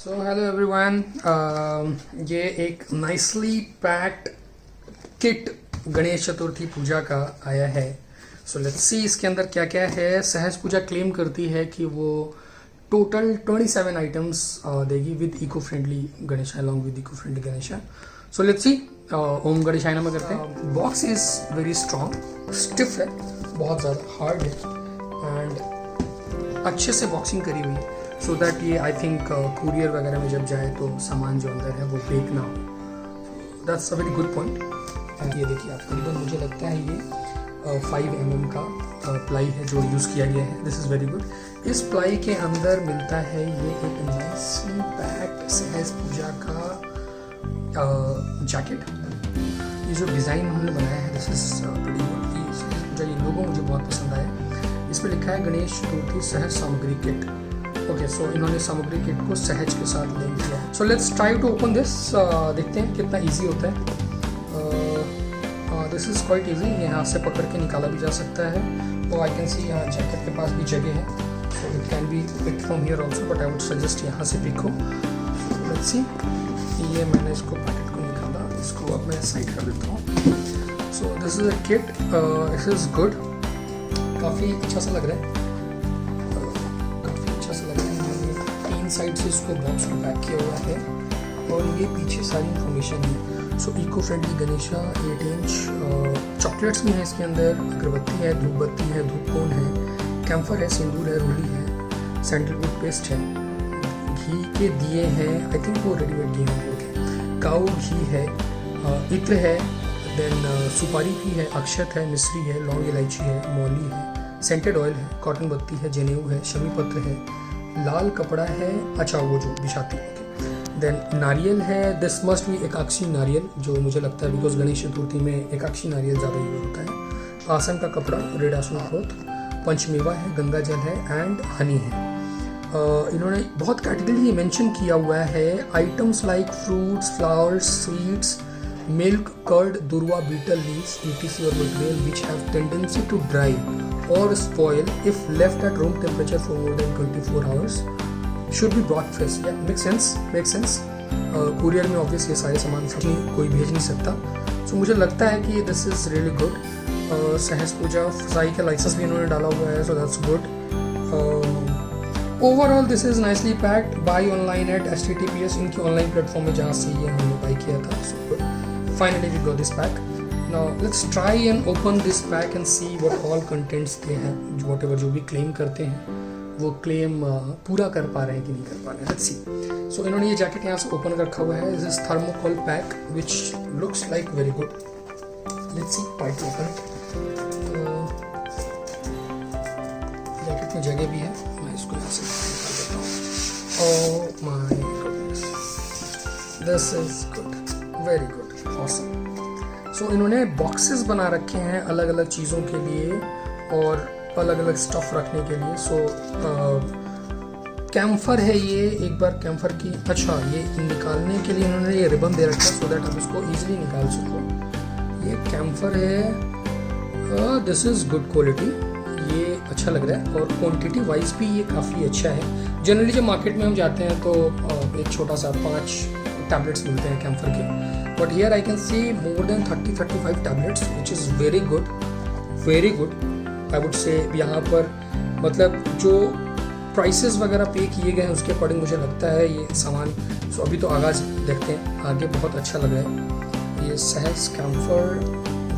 So hello everyone, ये एक nicely packed kit Ganesh Chaturthi पूजा का आया है. सो लेट्स सी इसके अंदर क्या क्या है. सहज पूजा क्लेम करती है कि वो टोटल 27 आइटम्स देगी with eco friendly Ganesh along with eco friendly Ganesh. So let's see. ओम गणेशाय नमः करते हैं. Box is very strong, stiff है, बहुत ज़्यादा हार्ड है एंड अच्छे से बॉक्सिंग करी हुई है सो दैट ये आई थिंक कुरियर वगैरह में जब जाए तो सामान जो अंदर है वो ब्रेक ना हो. That's a very good point. And ये देखिए, आप तकरीबन मुझे लगता है ये 5 mm का प्लाई है जो यूज़ किया गया है. This is very good. इस प्लाई के अंदर मिलता है ये एक नाइसली पैक्ड सहज पूजा का जैकेट. ये जो डिज़ाइन हमने बनाया है दिस इज़ प्रीटी गुड. ये सहज पूजा ये लोगो मुझे बहुत पसंद आया. इस पर लिखा है गणेश चतुर्थी सहज सामग्री किट. ओके, सो इन्होंने सामग्री किट को सहज के साथ लिंक किया है. So let's try to open this. देखते हैं कितना इजी होता है. This is quite easy. यहाँ से पकड़ के निकाला भी जा सकता है. और आई कैन सी यहाँ जैकेट के पास भी जगह है, so it can be pick from here also, but I would suggest यहाँ से पिक हो. Let's see. ये मैंने इसको पैकेट को निकाला, इसको अब मैं साइड कर देता हूँ. So this is a kit. This is good. काफ़ी अच्छा सा लग रहा है. साइड से इसको बॉक्स को पैक किया हुआ है और ये पीछे सारी इंफॉर्मेशन है. So eco friendly Ganesha 8 inch. Chocolates भी हैं इसके अंदर, अगरबत्ती है, धूप बत्ती है, धूप कोन है, कैम्फर है, सिंदूर है, रोली है, सैंडलवुड पेस्ट है, घी के दिए हैं. आई थिंक वो रेडीमेड घी होंगे. काऊ घी है, इत्र है, देन सुपारी भी है, अक्षत है, मिश्री है, लौंग इलायची है, मौली है, सेंटेड ऑयल है, कॉटन बत्ती है, जनेऊ है, शमी पत्र है, लाल कपड़ा है, अच्छा वो जो बिछाती है. देन नारियल है. दिस मस्ट भी एकाक्षी नारियल, जो मुझे लगता है बिकॉज गणेश चतुर्थी में एकाक्षी नारियल ज़्यादा यूज होता है. आसन का कपड़ा, रेड आसन क्लॉथ, पंचमेवा है, गंगा जल है एंड हनी है. इन्होंने बहुत कैटेगरी मेंशन किया हुआ है. Items like fruits, flowers, sweets, milk, curd, durva, betel leaves, etc और material which have tendency to dry or spoil if left at room temperature for more than 24 hours should be brought fresh. Yeah, makes sense. Courier में obviously सारे सामान कोई भेज नहीं सकता. सो मुझे लगता है कि दिस इज़ रियली गुड. सहज पूजा फसाई का लाइसेंस भी इन्होंने डाला हुआ है, so that's good. Overall this is nicely packed. By online at HTTPS, इनकी ऑनलाइन प्लेटफॉर्म में जहाँ से ये हमने बाई किया था. So good. Finally we got this pack. Now let's try and open this pack and see what all contents they have. Whatever जो भी claim करते हैं वो claim पूरा कर पा रहे हैं कि नहीं कर पा रहे हैं. Let's see. So इन्होंने ये जैकेट यहाँ से ओपन रखा हुआ है. This is thermocol pack which looks like very good. Let's see. Try to open it. Jacket में जगह भी है, मैं इसको यहाँ से निकाल देता हूँ. Oh my goodness. This is good. Very good. Awesome. So इन्होंने बॉक्सेस बना रखे हैं अलग अलग चीज़ों के लिए और अलग अलग स्टफ़ रखने के लिए. सो कैम्फर है ये. एक बार कैम्फर की, अच्छा ये निकालने के लिए इन्होंने ये रिबन दे रखा है सो दैट आप इसको ईजिली निकाल सको. ये कैम्फर है. This is good quality. ये अच्छा लग रहा है और क्वांटिटी वाइज भी ये काफ़ी अच्छा है. जनरली जब मार्केट में हम जाते हैं तो एक छोटा सा 5 टैबलेट्स मिलते हैं कैम्फर के. But here I can see more than 30-35 tablets, which is very good. I would say यहाँ पर मतलब जो prices वगैरह पे किए गए हैं उसके अकॉर्डिंग मुझे लगता है ये सामान. सो अभी तो आगाज देखते हैं, आगे बहुत अच्छा लग रहा है. ये सहज कैम्फर,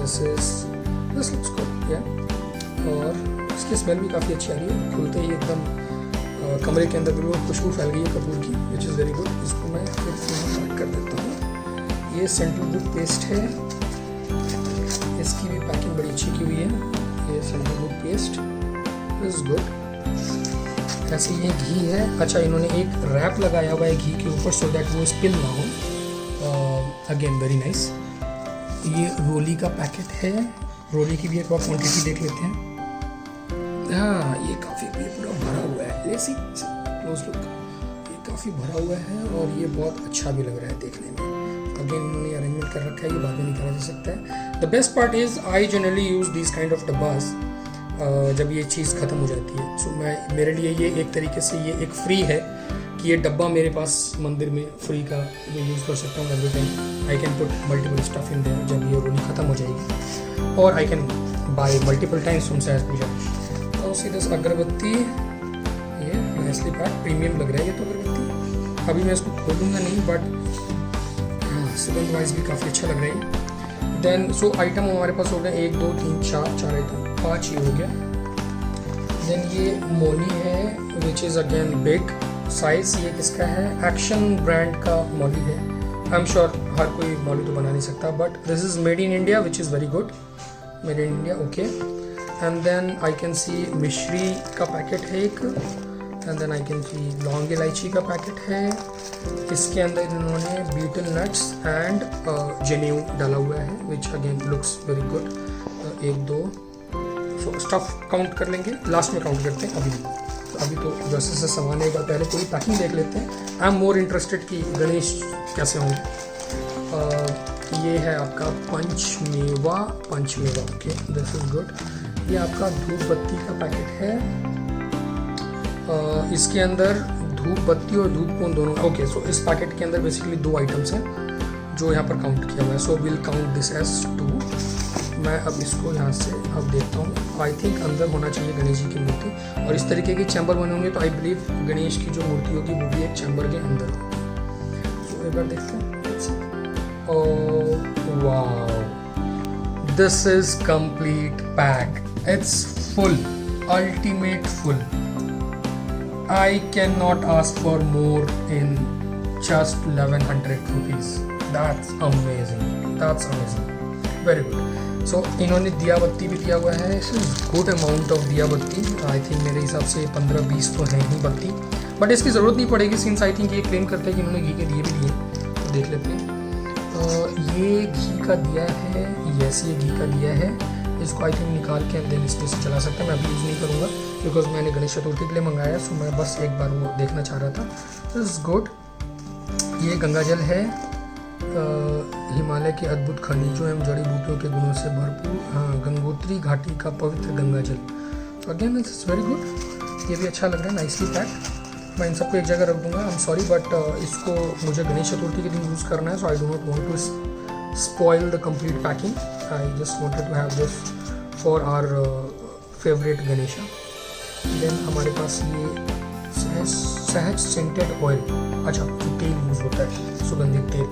दिस लुक्स गुड. और इसकी स्मेल भी काफ़ी अच्छी आ रही है. खुलते ही एकदम कमरे के अंदर बिल्कुल खुशबू फैल गई है कपूर की, विच इज़ वेरी गुड. इसको मैं फिर पैक कर देता हूँ. ये सैंडलवुड पेस्ट है. इसकी भी पैकिंग बड़ी अच्छी की हुई है. ये सैंडलवुड पेस्ट इज गुड. ऐसे ये घी है. अच्छा इन्होंने एक रैप लगाया हुआ है घी के ऊपर सो दैट वो स्पिल ना हो. Again very nice. ये रोली का पैकेट है. रोली की भी एक बार क्वांटिटी देख लेते हैं. हाँ, ये काफ़ी पूरा भरा हुआ है. Let's see close look. ये काफ़ी भरा हुआ है और ये बहुत अच्छा भी लग रहा है देखने में. अगेन इन्होंने अरेंजमेंट कर रखा है, ये बाद में निकाला जा सकता है. The best part is I generally use this kind of डब्बास जब ये चीज़ ख़त्म हो जाती है. सो मैं मेरे लिए ये एक तरीके से ये एक फ्री है कि ये डब्बा मेरे पास मंदिर में फ्री का मैं यूज़ कर सकता हूँ every time. I can put multiple stuff in their जब ये रोली ख़त्म हो जाएगी, और I can buy multiple times from सहज पूजा। तो सी दिस अगरबत्ती, ये नाइसली पैक, प्रीमियम लग रहा है ये तो अगरबत्ती। अभी मैं इसको खोलूँगा नहीं, बट हाँ सुगंध वाइज भी काफ़ी अच्छा लग रहा है। देन सो आइटम हमारे पास हो गए 1 2 3 4 आइटम, 5 ही हो गया। देन ये मोली है विच इज़ अगेन बिग साइज। ये किसका है? एक्शन ब्रांड का मौली है। आई एम श्योर हर कोई मौली तो बना नहीं सकता, but this is made in India which is very good, made in India. Okay, and then I can see मिश्री का पैकेट है एक, and then I can see लौंग इलायची का पैकेट है। इसके अंदर इन्होंने बीटल नट्स एंड जनेऊ डाला हुआ है which again looks very good. 1 2 stuff count कर लेंगे, लास्ट में काउंट करते हैं। अभी तो जैसे जैसे सामान है, एक बार पहले पूरी पैकिंग देख लेते हैं। आई एम मोर इंटरेस्टेड कि गणेश कैसे होंगे। ये है आपका पंचमेवा, ओके दिस इज गुड। ये आपका धूप बत्ती का पैकेट है। इसके अंदर धूप बत्ती और धूप कौन दोनों, ओके। सो इस पैकेट के अंदर बेसिकली 2 आइटम्स हैं जो यहाँ पर काउंट किया हुआ है। So will count this as 2। मैं अब इसको यहाँ से अब देखता हूँ। आई थिंक अंदर होना चाहिए गणेश जी की मूर्ति, और इस तरीके की चैम्बर बने होंगे, तो आई बिलीव गणेश की जो मूर्ति होगी वो भी एक चैम्बर के अंदर होगी। सो एक बार देखते हैं। Oh wow, this is complete pack, it's full, ultimate full. I can not ask for more in just 1100 rupees. That's amazing, very good. सो इन्होंने दिया बत्ती भी दिया हुआ है। गुड अमाउंट ऑफ दिया बत्ती, आई थिंक मेरे हिसाब से 15-20 तो हैं ही बत्ती, बट इसकी ज़रूरत नहीं पड़ेगी सिंस आई थिंक ये क्लेम करते हैं कि इन्होंने घी के दिए भी दिए। तो देख लेते हैं। ये घी का दिया है, यस ये घी का दिया है। इसको आई थिंक निकाल के देन इसमें से चला सकते हैं। मैं अभी यूज़ नहीं करूँगा बिकॉज मैंने गणेश चतुर्थी के लिए मंगाया, सो मैं बस एक बार वो देखना चाह रहा था। This is good. ये गंगा जल है, हिमालय के अद्भुत खनिजों एवं जड़ी बूटियों के गुणों से भरपूर, हाँ, गंगोत्री घाटी का पवित्र गंगा जल। तो अगेन इट्स वेरी गुड। ये भी अच्छा लग रहा है, नाइसली पैक। मैं इन सबको एक जगह रख दूंगा। आई एम सॉरी बट इसको मुझे गणेश चतुर्थी के दिन यूज़ करना है, so I do not want to spoil the complete packing. I just wanted to have this for our favourite Ganesha. Then हमारे पास ये सहज सेंटेड ऑयल, अच्छा जो तेल यूज़ होता है, सुगंधित तेल।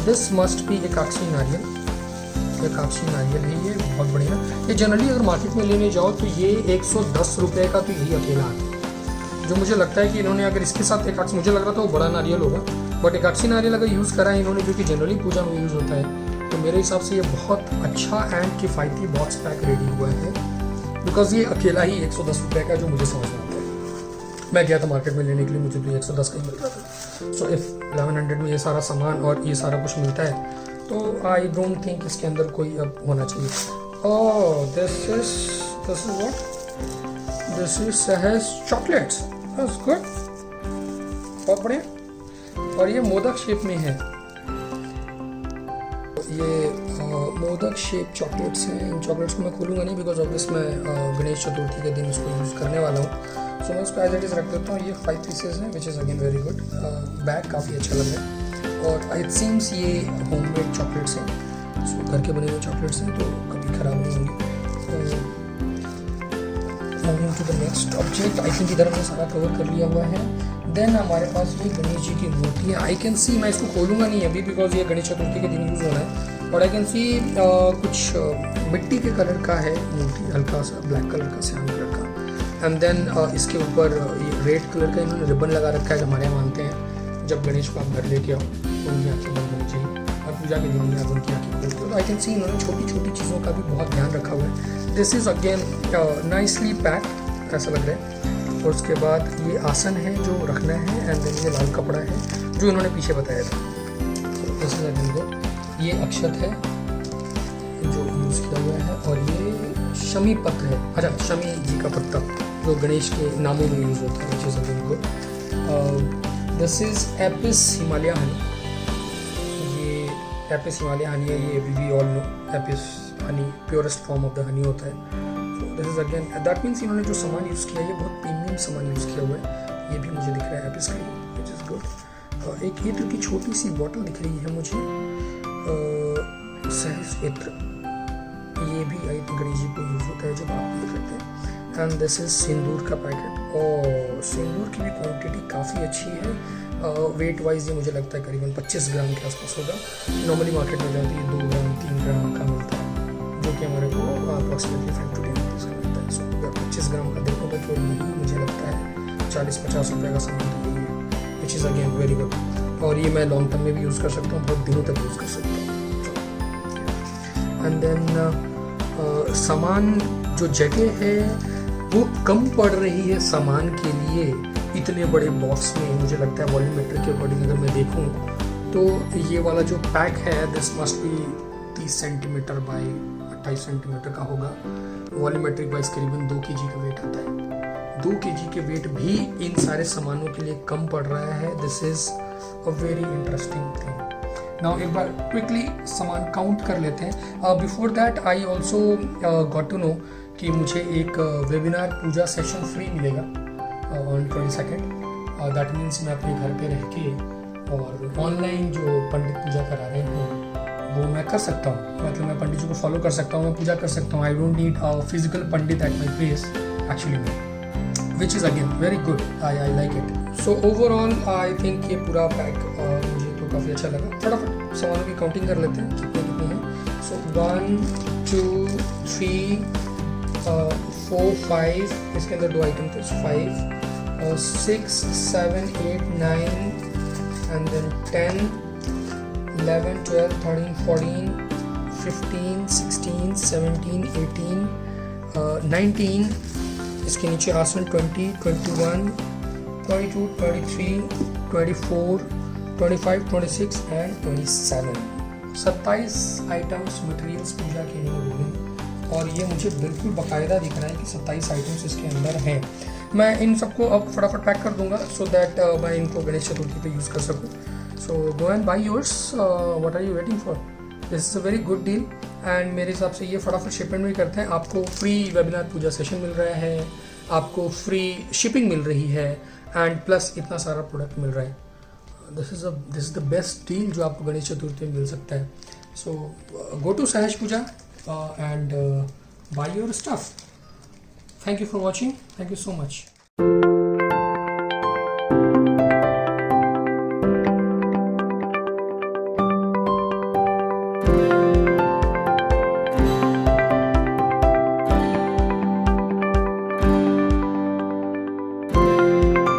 दिस मस्ट बी एकाक्षी नारियल, एकाक्षी नारियल है ये, बहुत बढ़िया। ये जनरली अगर मार्केट में लेने जाओ तो ये 110 रुपये का तो यही अकेला आता है। जो मुझे लगता है कि इन्होंने अगर इसके साथ एकाक्षी, मुझे लग रहा था वो बड़ा नारियल होगा, बट एकाक्षी नारियल अगर यूज़ करा है इन्होंने, जो कि जनरली पूजा में यूज़ होता है, तो मेरे हिसाब से ये बहुत अच्छा एंड किफ़ायती बॉक्स पैक रेडी हुआ है। बिकॉज ये अकेला ही 110 रुपये का, जो मुझे समझ में आता है। मैं गया था मार्केट में लेने के लिए, मुझे तो 110 का ही मिल रहा था। सो इफ़ 1100 में ये सारा सामान और ये सारा कुछ मिलता है, तो आई डोंट थिंक इसके अंदर कोई अब होना चाहिए। Oh this is what, this is सहज चॉकलेट्स, दैट्स गुड, बहुत बढ़िया। और ये मोदक शेप में है, ये मोदक शेप चॉकलेट्स हैं। इन चॉकलेट्स को मैं खोलूँगा नहीं बिकॉज ऑब्वियस मैं गणेश चतुर्थी के दिन इसको यूज़ करने वाला हूँ। सो मैं इसको एज इट इज़ रख देता हूँ। ये 5 पीसेज हैं विच is again very good. Bag काफ़ी अच्छा लग रहा है, और इट सीम्स ये होममेड चॉकलेट्स हैं, सो घर के बने हुए चॉकलेट्स हैं, तो कभी ख़राब नहीं होंगे। Moving to the next object, I think इधर हमने सारा कवर कर लिया हुआ है। देन हमारे पास ये गणेश जी की मूर्ति है। आई कैन सी, मैं इसको खोलूँगा नहीं अभी बिकॉज ये गणेश चतुर्थी के दिन यूज़ होना है, और आई कैन सी कुछ मिट्टी के कलर का है मूर्ति, हल्का सा ब्लैक कलर का, श्याम कलर का। एंड देन इसके ऊपर ये रेड कलर का इन्होंने रिबन लगा रखा है, जो हमारे यहाँ मानते हैं जब गणेश को आप घर लेके आओ तो उनकी आँखें बंद होनी चाहिए, और पूजा के दिन आप उनकी आँखें खोलते हो। तो आई कैन सी इन्होंने छोटी छोटी चीज़ों का भी बहुत ध्यान रखा हुआ है। This is again nicely pack, ऐसा लग रहा है। और उसके बाद ये आसन है जो रखना है, एंड देन ये लाल कपड़ा है जो इन्होंने पीछे बताया था। तो दिस इज अगेन, ये अक्षत है जो यूज़ किया हुआ है, और ये शमी पत्र है, अच्छा शमी जी का पत्ता जो गणेश के नामों में यूज़ होता है, चीज़ को। This is Apis Himalaya honey, ये एपिस हिमालय हनी है, ये we all know Apis honey purest form of the honey होता है। So this is again, that means इन्होंने जो सामान यूज़ किया है ये बहुत प्रीमियम सामान यूज़ किया हुआ है। ये भी मुझे दिख रहा है एपिस का। गुड। एक इत्र की छोटी सी बॉटल दिख रही है मुझे, सहज इत्र, ये भी आई थिंक गणेश जी को यूज होता है जब आप देख लेते हैं। एंड दिस इज सिंदूर का पैकेट, और सिंदूर की भी क्वांटिटी काफ़ी अच्छी है। वेट वाइज ये मुझे लगता है करीबन 25 ग्राम के आसपास होगा। नॉर्मली मार्केट में जाती है 2 ग्राम 3 ग्राम का मिलता है, जो कि हमारे को अप्रॉक्सीमेटली 5 to 10 रुपीज़ का मिलता है। सो अगर 25 ग्राम का देखोगे तो यही मुझे लगता है 40-50 रुपये का सामान तो यही है, विच इज़ अगेन वेरी गुड। और ये मैं लॉन्ग टर्म में भी यूज़ कर सकता हूँ, बहुत दिनों तक यूज़ कर सकता हूँ। एंड देन सामान जो जगह है वो कम पड़ रही है सामान के लिए इतने बड़े बॉक्स में। मुझे लगता है वॉल्यूमेट्री के अकॉर्डिंग अगर मैं देखूं तो ये वाला जो पैक है this must be 30 centimetre by 28 centimetre का होगा। वॉल्यूमेट्रिक वाइज करीबन 2 kg का वेट आता है। 2 kg के वेट भी इन सारे सामानों के लिए कम पड़ रहा है। This is a very interesting thing. Now एक बार क्विकली सामान काउंट कर लेते हैं। Before that I also got to know कि मुझे एक वेबिनार पूजा सेशन फ्री मिलेगा ऑन 22nd। दैट मीन्स मैं अपने घर पे रह के और ऑनलाइन जो पंडित पूजा करा रहे हैं वो मैं कर सकता हूँ। मतलब मैं पंडित जी को फॉलो कर सकता हूँ, मैं पूजा कर सकता हूँ। I don't need a physical pandit at my place actually में, which is again very good. I like it. So overall I think ये पूरा पैक मुझे तो काफ़ी अच्छा लगा। फटाफट सामानों की काउंटिंग कर लेते हैं कितने कितने हैं। सो 1 2 3 4 5, इसके अंदर 2 आइटम थे, 5 6 7 8 9 and then 10 11 12 13 14 15 16 17 18 19, इसके नीचे आसन 20 21 22 23 24 25 26 and 27। 27 आइटम्स मटेरियल्स पूजा के लिए मिले और ये मुझे बिल्कुल बाकायदा दिख रहा है कि 27 आइटम्स इसके अंदर हैं। मैं इन सबको अब फटाफट पैक कर दूंगा सो दैट मैं इनको गणेश चतुर्थी पे यूज़ कर सकूँ। So go and buy yours, what are you waiting for? This is a very good deal and मेरे हिसाब से ये फटाफट शिपमेंट भी करते हैं। आपको फ्री वेबिनार पूजा सेशन मिल रहा है, आपको फ्री शिपिंग मिल रही है एंड प्लस इतना सारा प्रोडक्ट मिल रहा है। This is the best deal जो आपको गणेश चतुर्थी में मिल सकता है। सो गो टू सहज पूजा and buy your stuff. Thank you for watching. Thank you so much.